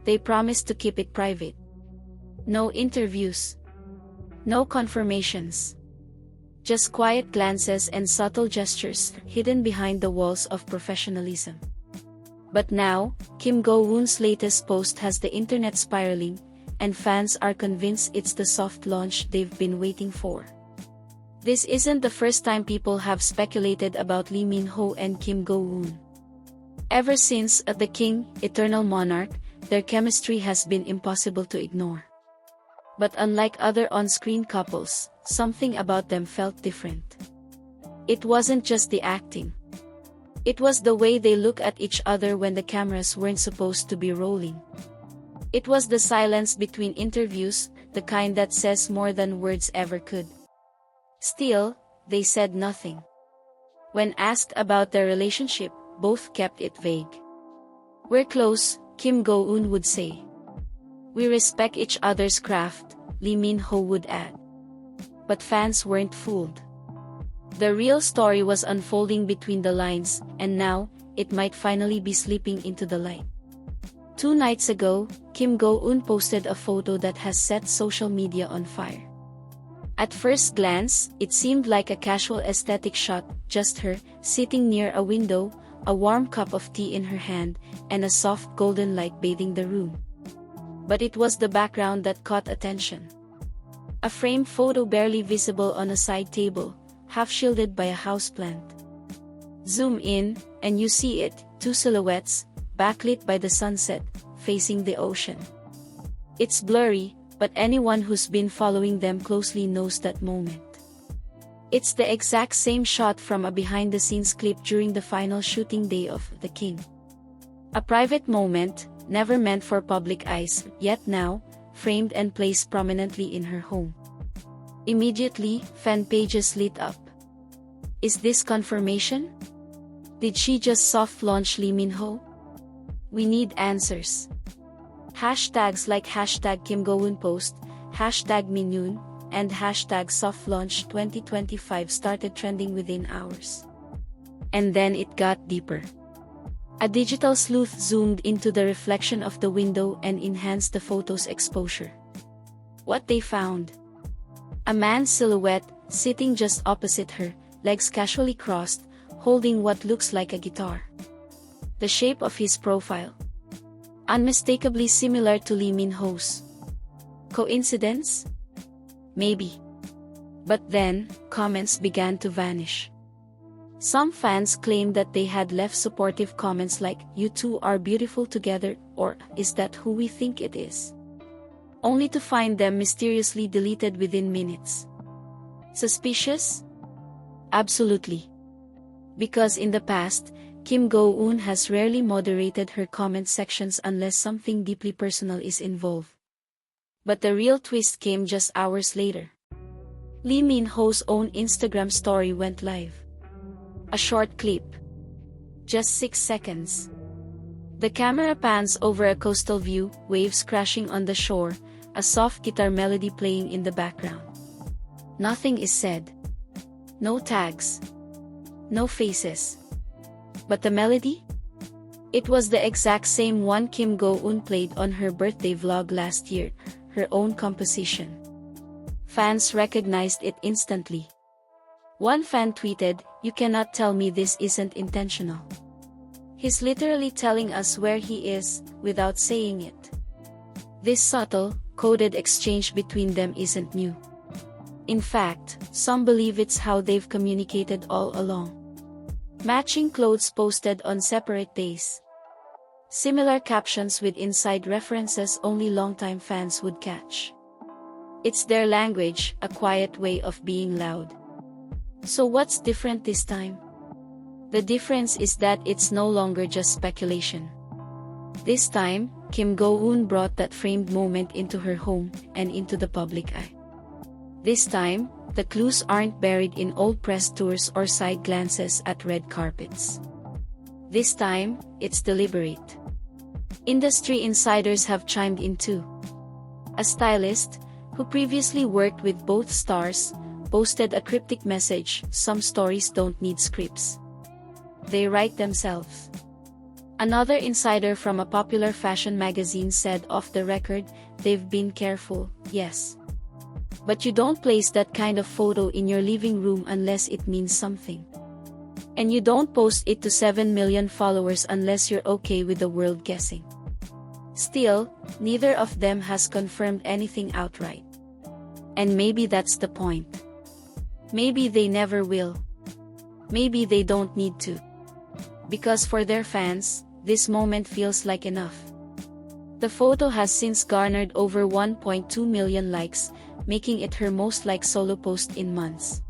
They promised to keep it private. No interviews. No confirmations. Just quiet glances and subtle gestures hidden behind the walls of professionalism. But now, Kim Go-eun's latest post has the internet spiraling, and fans are convinced it's the soft launch they've been waiting for. This isn't the first time people have speculated about Lee Min-ho and Kim Go-eun. Ever since The King, Eternal Monarch, their chemistry has been impossible to ignore. But unlike other on-screen couples, something about them felt different. It wasn't just the acting. It was the way they look at each other when the cameras weren't supposed to be rolling. It was the silence between interviews, the kind that says more than words ever could. Still, they said nothing. When asked about their relationship, both kept it vague. "We're close," Kim Go-eun would say. "We respect each other's craft," Lee Min-ho would add. But fans weren't fooled. The real story was unfolding between the lines, and now, it might finally be slipping into the light. 2 nights ago, Kim Go-eun posted a photo that has set social media on fire. At first glance, it seemed like a casual aesthetic shot, just her, sitting near a window, a warm cup of tea in her hand, and a soft golden light bathing the room. But it was the background that caught attention. A framed photo barely visible on a side table, half shielded by a houseplant. Zoom in, and you see it, 2 silhouettes, backlit by the sunset, facing the ocean. It's blurry, but anyone who's been following them closely knows that moment. It's the exact same shot from a behind-the-scenes clip during the final shooting day of The King. A private moment, never meant for public eyes, yet now, framed and placed prominently in her home. Immediately, fan pages lit up. Is this confirmation? Did she just soft-launch Lee Min-ho? We need answers. Hashtags like #KimGoeunPost, #Minyoon, and #SoftLaunch2025 started trending within hours. And then it got deeper. A digital sleuth zoomed into the reflection of the window and enhanced the photo's exposure. What they found? A man's silhouette, sitting just opposite her, legs casually crossed, holding what looks like a guitar. The shape of his profile, unmistakably similar to Lee Min-ho's. Coincidence? Maybe. But then, comments began to vanish. Some fans claimed that they had left supportive comments like, "You two are beautiful together," or "Is that who we think it is?" Only to find them mysteriously deleted within minutes. Suspicious? Absolutely. Because in the past, Kim Go-eun has rarely moderated her comment sections unless something deeply personal is involved. But the real twist came just hours later. Lee Min-ho's own Instagram story went live. A short clip. Just 6 seconds. The camera pans over a coastal view, waves crashing on the shore, a soft guitar melody playing in the background. Nothing is said. No tags. No faces. But the melody? It was the exact same one Kim Go-eun played on her birthday vlog last year, her own composition. Fans recognized it instantly. One fan tweeted, "You cannot tell me this isn't intentional. He's literally telling us where he is, without saying it." This subtle, coded exchange between them isn't new. In fact, some believe it's how they've communicated all along. Matching clothes posted on separate days. Similar captions with inside references only longtime fans would catch. It's their language, a quiet way of being loud. So what's different this time? The difference is that it's no longer just speculation. This time, Kim Go-eun brought that framed moment into her home and into the public eye. This time, the clues aren't buried in old press tours or side glances at red carpets. This time, it's deliberate. Industry insiders have chimed in too. A stylist, who previously worked with both stars, posted a cryptic message: "Some stories don't need scripts. They write themselves." Another insider from a popular fashion magazine said off the record, "They've been careful, yes. But you don't place that kind of photo in your living room unless it means something. And you don't post it to 7 million followers unless you're okay with the world guessing." Still, neither of them has confirmed anything outright. And maybe that's the point. Maybe they never will. Maybe they don't need to. Because for their fans, this moment feels like enough. The photo has since garnered over 1.2 million likes, making it her most liked solo post in months.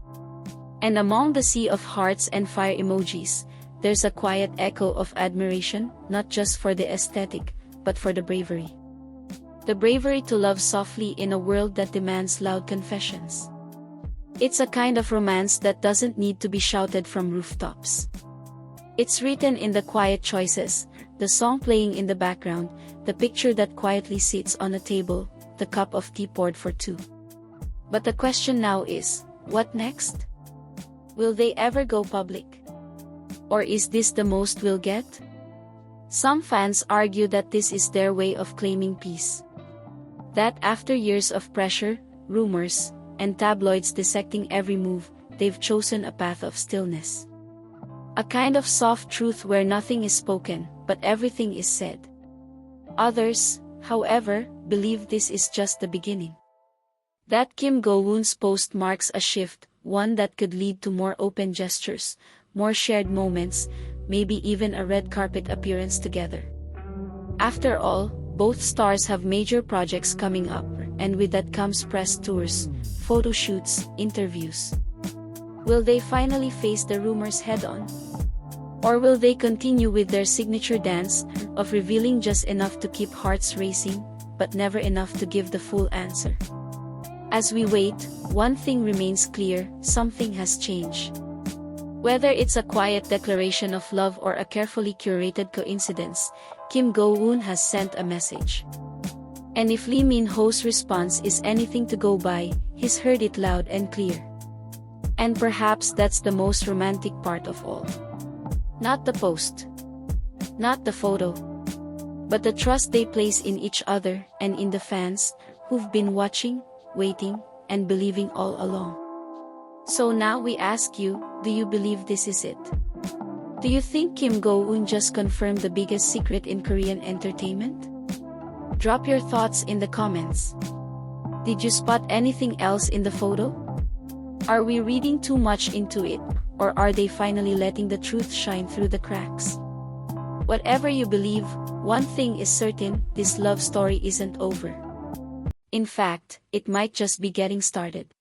And among the sea of hearts and fire emojis, there's a quiet echo of admiration, not just for the aesthetic, but for the bravery. The bravery to love softly in a world that demands loud confessions. It's a kind of romance that doesn't need to be shouted from rooftops. It's written in the quiet choices, the song playing in the background, the picture that quietly sits on a table, the cup of tea poured for two. But the question now is, what next? Will they ever go public? Or is this the most we'll get? Some fans argue that this is their way of claiming peace. That after years of pressure, rumors, and tabloids dissecting every move, they've chosen a path of stillness. A kind of soft truth where nothing is spoken, but everything is said. Others, however, believe this is just the beginning. That Kim Go-eun's post marks a shift, one that could lead to more open gestures, more shared moments, maybe even a red carpet appearance together. After all, both stars have major projects coming up, and with that comes press tours, photo shoots, interviews. Will they finally face the rumors head-on? Or will they continue with their signature dance, of revealing just enough to keep hearts racing, but never enough to give the full answer? As we wait, one thing remains clear, something has changed. Whether it's a quiet declaration of love or a carefully curated coincidence, Kim Go-eun has sent a message. And if Lee Min-ho's response is anything to go by, he's heard it loud and clear. And perhaps that's the most romantic part of all. Not the post. Not the photo. But the trust they place in each other and in the fans, who've been watching, waiting, and believing all along. So now we ask you, do you believe this is it? Do you think Kim Go-eun just confirmed the biggest secret in Korean entertainment? Drop your thoughts in the comments. Did you spot anything else in the photo? Are we reading too much into it, or are they finally letting the truth shine through the cracks? Whatever you believe, one thing is certain, this love story isn't over. In fact, it might just be getting started.